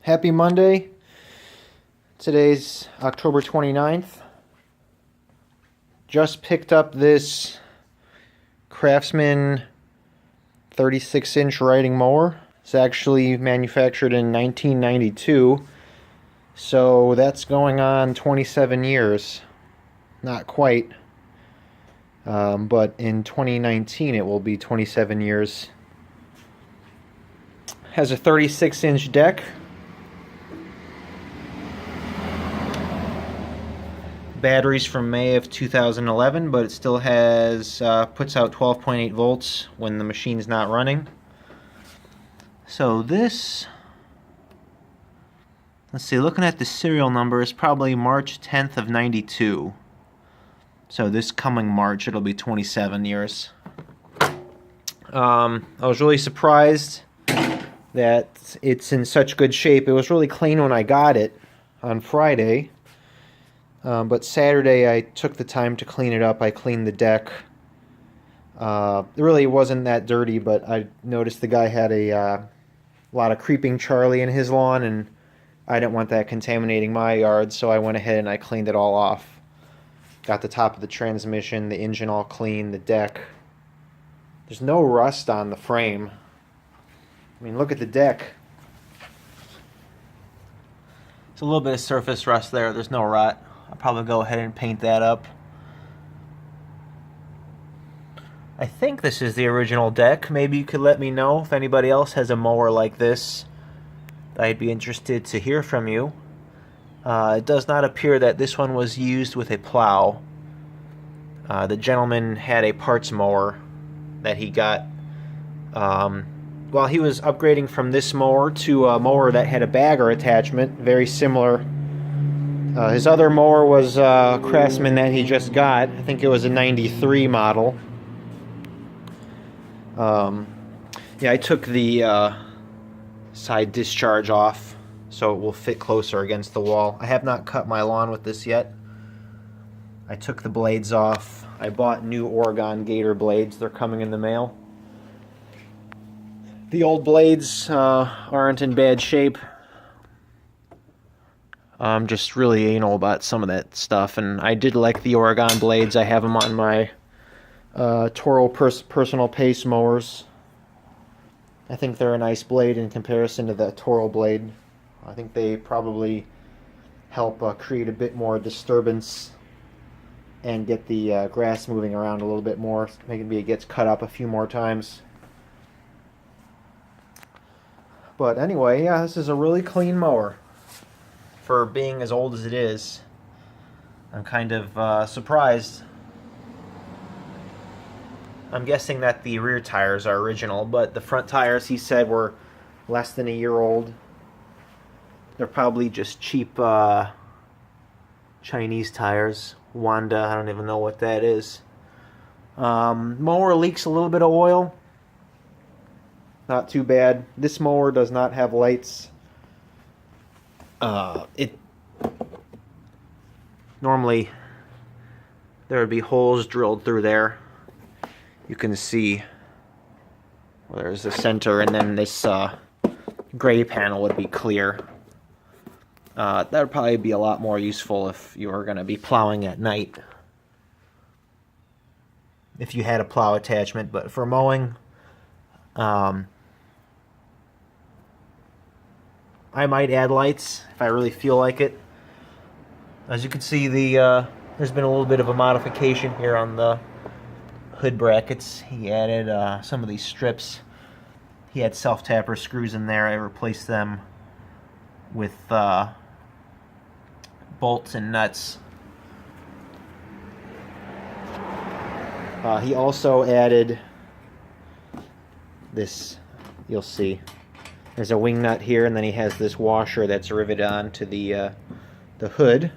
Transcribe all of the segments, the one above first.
Happy Monday. Today's October 29th. Just picked up this Craftsman 36-inch riding mower. It's actually manufactured in 1992, so that's going on 27 years. Not quite, but in 2019 it will be 27 years. Has a 36-inch deck. Batteries from May of 2011, but it still has puts out 12.8 volts when the machine's not running. So this, let's see, looking at the serial number, is probably March 10th of 92. So this coming March it'll be 27 years. I was really surprised that it's in such good shape. It was really clean when I got it on Friday. But Saturday I took the time to clean it up. I cleaned the deck. It really wasn't that dirty, but I noticed the guy had a lot of creeping Charlie in his lawn, and I didn't want that contaminating my yard, so I went ahead and I cleaned it all off. Got the top of the transmission, the engine all clean, the deck. There's no rust on the frame. I mean, look at the deck. There's a little bit of surface rust there. There's no rot. I'll probably go ahead and paint that up. I think this is the original deck. Maybe you could let me know if anybody else has a mower like this. I'd be interested to hear from you. It does not appear that this one was used with a plow. The gentleman had a parts mower that he got while he was upgrading from this mower to a mower that had a bagger attachment, very similar. His other mower was a Craftsman that he just got. I think it was a 93 model. Yeah, I took the side discharge off so it will fit closer against the wall. I have not cut my lawn with this yet. I took the blades off. I bought new Oregon Gator blades. They're coming in the mail. The old blades aren't in bad shape. I'm just really anal about some of that stuff, and I did like the Oregon blades. I have them on my Toro personal pace mowers. I think they're a nice blade in comparison to the Toro blade. I think they probably help create a bit more disturbance and get the grass moving around a little bit more. Maybe it gets cut up a few more times. But anyway, yeah, this is a really clean mower. For being as old as it is, I'm kind of surprised. I'm guessing that the rear tires are original, but the front tires, he said, were less than a year old. They're probably just cheap Chinese tires. Wanda, I don't even know what that is. Mower leaks a little bit of oil. Not too bad. This mower does not have lights. Normally there would be holes drilled through there. You can see well, there's the center, and then this gray panel would be clear. That would probably be a lot more useful if you were going to be plowing at night, if you had a plow attachment. But for mowing, I might add lights if I really feel like it. As you can see, there's been a little bit of a modification here on the hood brackets. He added some of these strips. He had self-tapper screws in there. I replaced them with bolts and nuts. He also added this, you'll see. There's a wing nut here, and then he has this washer that's riveted onto the hood.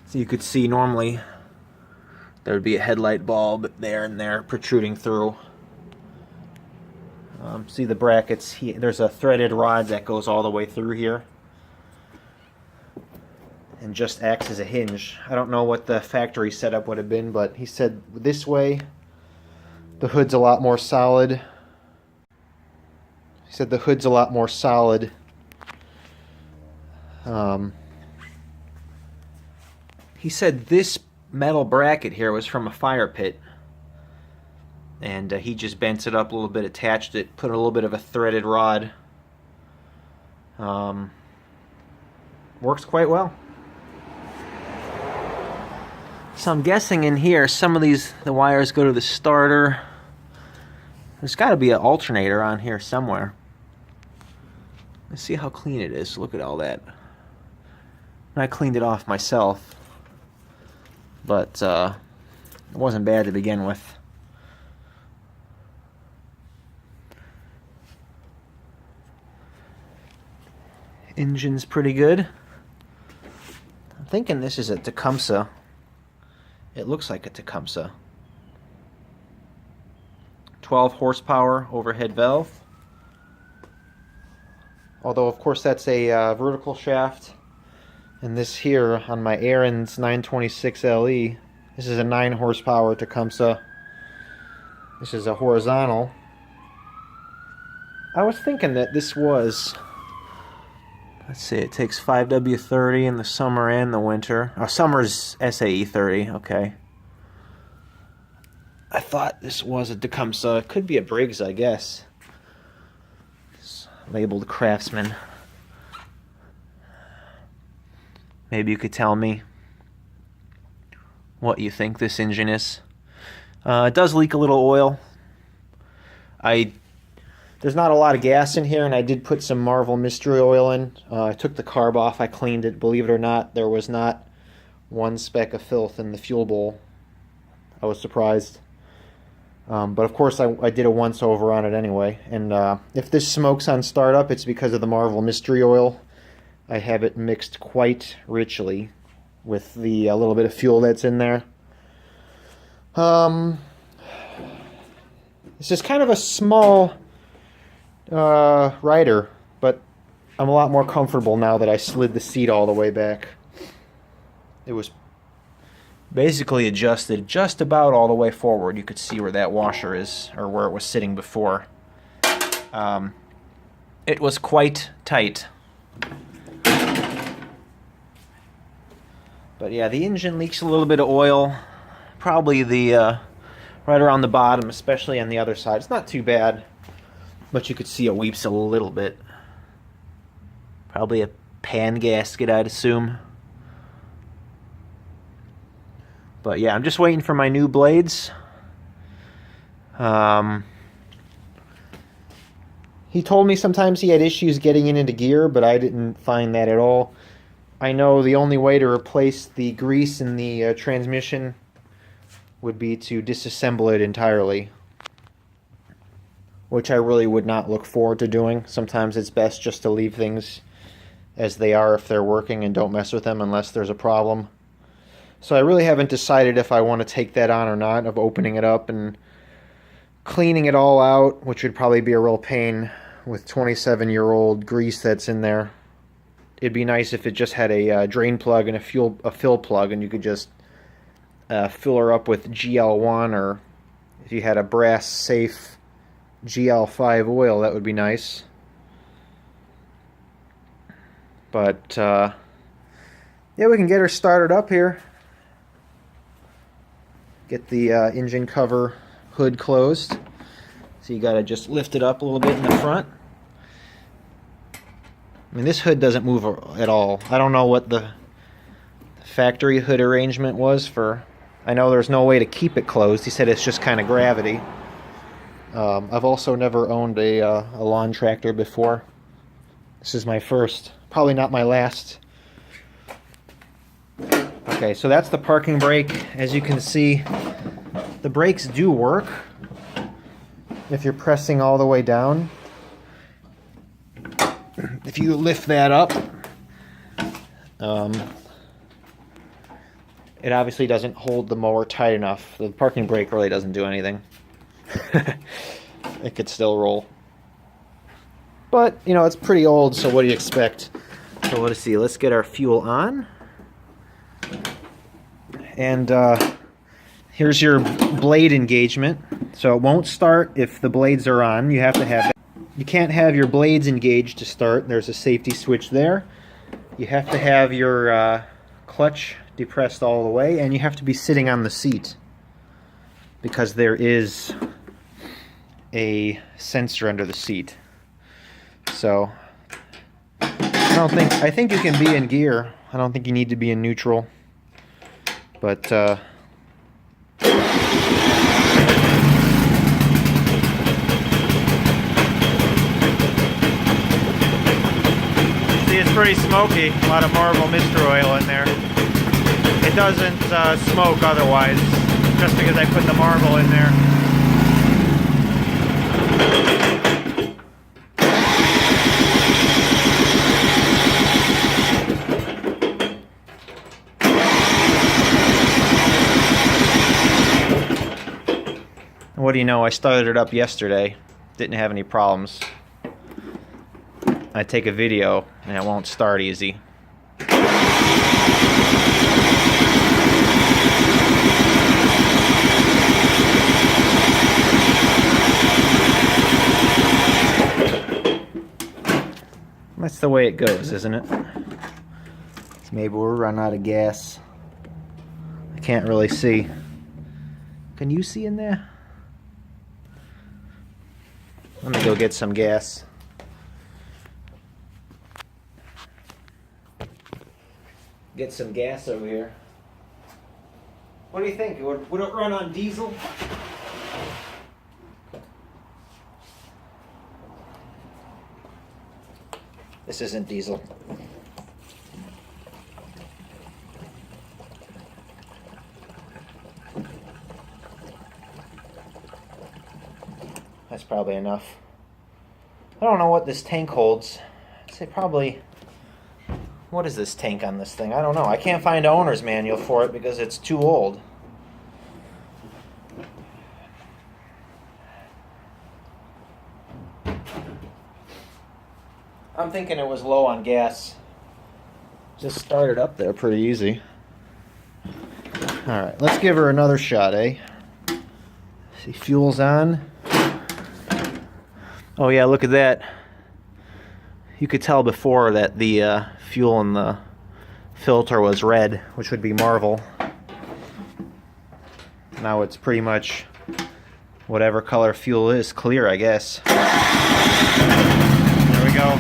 So you could see normally there would be a headlight bulb there and there protruding through. See the brackets? There's a threaded rod that goes all the way through here and just acts as a hinge. I don't know what the factory setup would have been, but he said this way the hood's a lot more solid. He said the hood's a lot more solid. He said this metal bracket here was from a fire pit, and he just bent it up a little bit, attached it, put a little bit of a threaded rod. Works quite well. So I'm guessing in here some of the wires go to the starter. There's got to be an alternator on here somewhere. Let's see how clean it is. Look at all that. I cleaned it off myself, but it wasn't bad to begin with. Engine's pretty good. I'm thinking this is a Tecumseh. It looks like a Tecumseh. 12 horsepower overhead valve. Although, of course, that's a vertical shaft. And this here on my Aaron's 926 LE, this is a 9 horsepower Tecumseh. This is a horizontal. I was thinking that this was, let's see, it takes 5W30 in the summer and the winter. Oh, summer's SAE 30, okay. I thought this was a Tecumseh. It could be a Briggs, I guess. It's labeled Craftsman. Maybe you could tell me what you think this engine is. It does leak a little oil. There's not a lot of gas in here, and I did put some Marvel Mystery Oil in. I took the carb off, I cleaned it. Believe it or not, there was not one speck of filth in the fuel bowl. I was surprised. But of course I did a once over on it anyway. And if this smokes on startup, it's because of the Marvel Mystery Oil. I have it mixed quite richly with the little bit of fuel that's in there. This is kind of a small rider, but I'm a lot more comfortable now that I slid the seat all the way back. It was basically adjusted just about all the way forward. You could see where that washer is, or where it was sitting before. It was quite tight. But yeah, the engine leaks a little bit of oil. Probably the right around the bottom, especially on the other side. It's not too bad, but you could see it weeps a little bit. Probably a pan gasket, I'd assume. But yeah, I'm just waiting for my new blades. He told me sometimes he had issues getting it into gear, but I didn't find that at all. I know the only way to replace the grease in the transmission would be to disassemble it entirely, which I really would not look forward to doing. Sometimes it's best just to leave things as they are if they're working and don't mess with them unless there's a problem. So I really haven't decided if I want to take that on or not, of opening it up and cleaning it all out, which would probably be a real pain with 27-year-old grease that's in there. It'd be nice if it just had a drain plug and a fill plug, and you could just fill her up with GL1, or if you had a brass safe GL5 oil, that would be nice. But yeah, we can get her started up here. Get the engine cover hood closed. So you gotta just lift it up a little bit in the front. I mean, this hood doesn't move at all. I don't know what the factory hood arrangement was for. I know there's no way to keep it closed. He said it's just kind of gravity. I've also never owned a lawn tractor before. This is my first, probably not my last. Okay, so that's the parking brake. As you can see, the brakes do work if you're pressing all the way down. If you lift that up, it obviously doesn't hold the mower tight enough. The parking brake really doesn't do anything. It could still roll. But, you know, it's pretty old, so what do you expect? So let's see, let's get our fuel on. And here's your blade engagement. So it won't start if the blades are on. You have to have you can't have your blades engaged to start. There's a safety switch there. You have to have your clutch depressed all the way, and you have to be sitting on the seat because there is a sensor under the seat. So I think you can be in gear. I don't think you need to be in neutral. But it's pretty smoky. A lot of marble mystery oil in there. It doesn't smoke otherwise, just because I put the marble in there. And what do you know, I started it up yesterday. Didn't have any problems. I take a video and it won't start easy. That's the way it goes, isn't it? Maybe we're running out of gas. I can't really see. Can you see in there? Let me go get some gas. Get some gas over here. What do you think? Would it run on diesel? This isn't diesel. That's probably enough. I don't know what this tank holds. I'd say probably... What is this tank on this thing? I don't know. I can't find an owner's manual for it because it's too old. I'm thinking it was low on gas. Just started up there pretty easy. Alright, let's give her another shot, eh? See, fuel's on. Oh yeah, look at that. You could tell before that the fuel in the filter was red, which would be Marvel. Now it's pretty much whatever color fuel is, clear, I guess. There we go.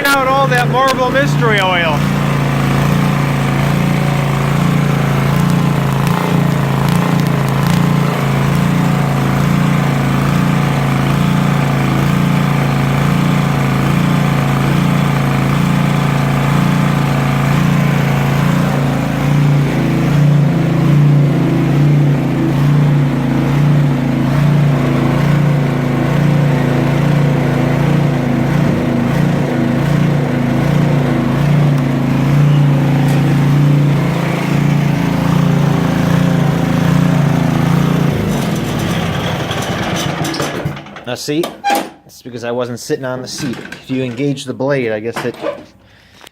Out all that marble mystery oil. Now see, it's because I wasn't sitting on the seat. If you engage the blade, I guess it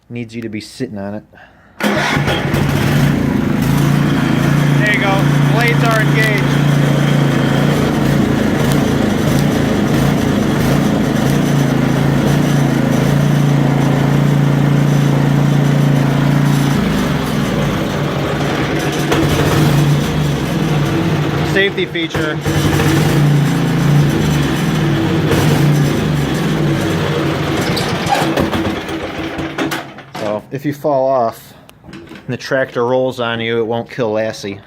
needs you to be sitting on it. There you go, blades are engaged. Safety feature. So if you fall off and the tractor rolls on you, it won't kill Lassie.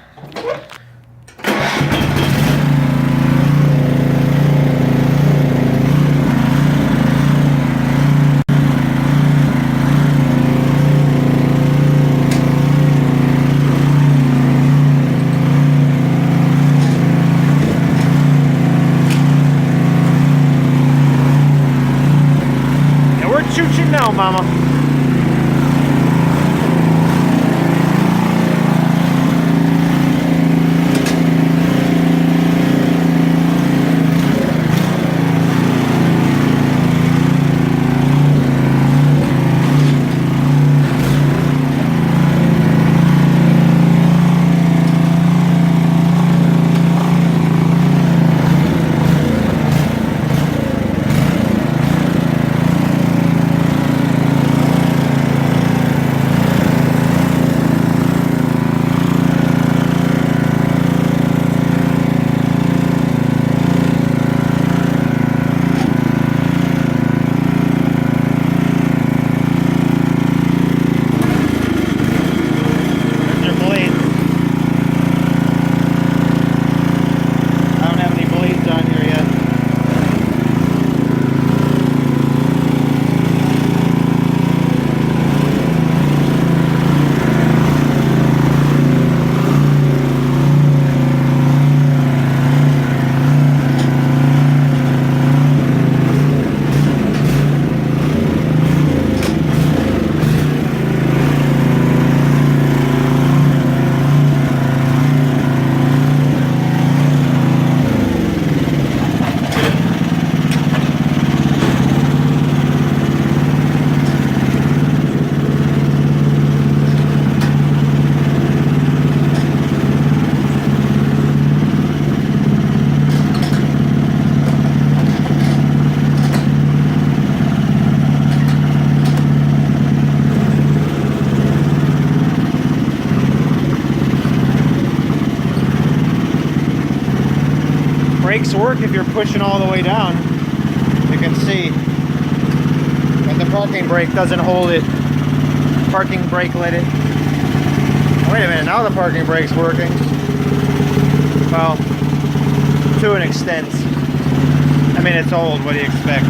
shoot you now, mama. Brakes work if you're pushing all the way down. You can see that the parking brake doesn't hold it. Parking brake let it. Wait a minute, now the parking brake's working. Well, to an extent. I mean, it's old, what do you expect?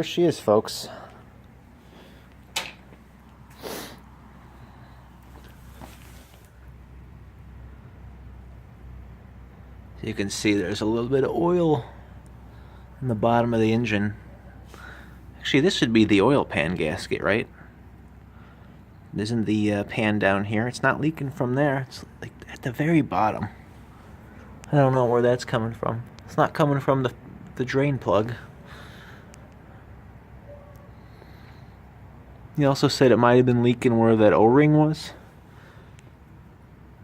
there she is, folks. You can see there's a little bit of oil in the bottom of the engine. Actually, this should be the oil pan gasket, right? Isn't the pan down here? It's not leaking from there. It's like at the very bottom. I don't know where that's coming from. It's not coming from the drain plug. He also said it might have been leaking where that O-ring was.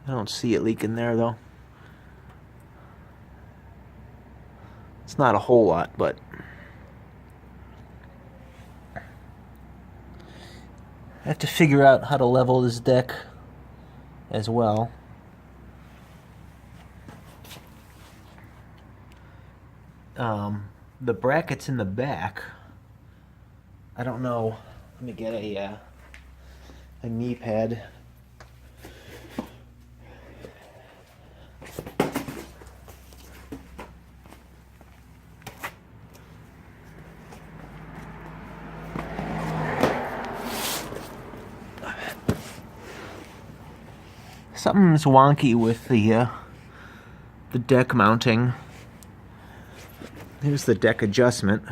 I don't see it leaking there, though. It's not a whole lot, but I have to figure out how to level this deck as well. The brackets in the back, I don't know. Let me get a knee pad. Something's wonky with the deck mounting. Here's the deck adjustment.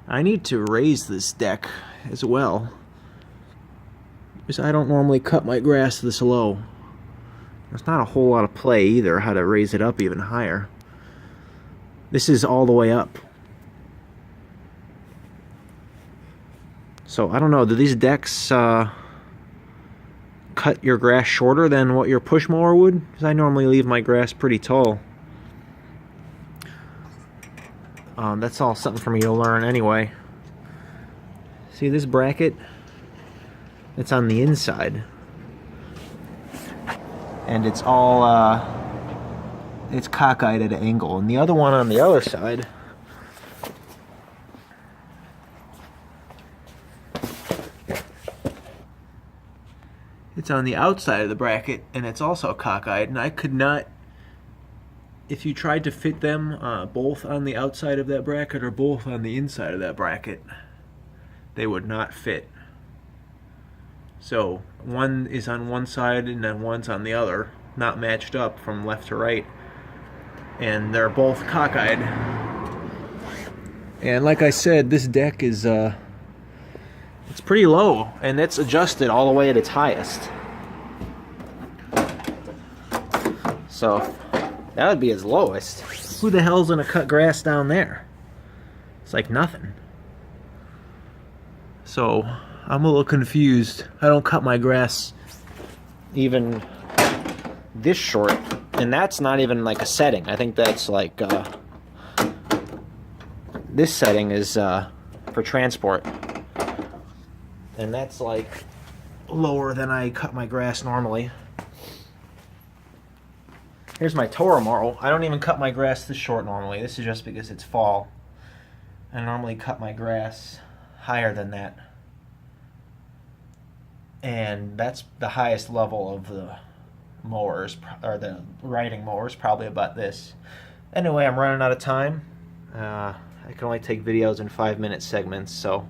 I need to raise this deck as well, because I don't normally cut my grass this low. There's not a whole lot of play either how to raise it up even higher. This is all the way up. So I don't know, do these decks cut your grass shorter than what your push mower would? Because I normally leave my grass pretty tall. That's all something for me to learn anyway. See this bracket? It's on the inside. And it's all, it's cockeyed at an angle. And the other one on the other side, it's on the outside of the bracket, and it's also cockeyed, and I could not, if you tried to fit them both on the outside of that bracket or both on the inside of that bracket, they would not fit. So one is on one side and then one's on the other, not matched up from left to right, and they're both cockeyed. And like I said, this deck is it's pretty low, and it's adjusted all the way at its highest. So that would be its lowest. Who the hell's gonna cut grass down there? It's like nothing. So I'm a little confused. I don't cut my grass even this short, and that's not even like a setting. I think that's like this setting is for transport, and that's like lower than I cut my grass normally. Here's my Toro mower. I don't even cut my grass this short normally. This is just because it's fall. I normally cut my grass higher than that. And that's the highest level of the mowers, or the riding mowers, probably about this. Anyway, I'm running out of time. I can only take videos in 5-minute segments, so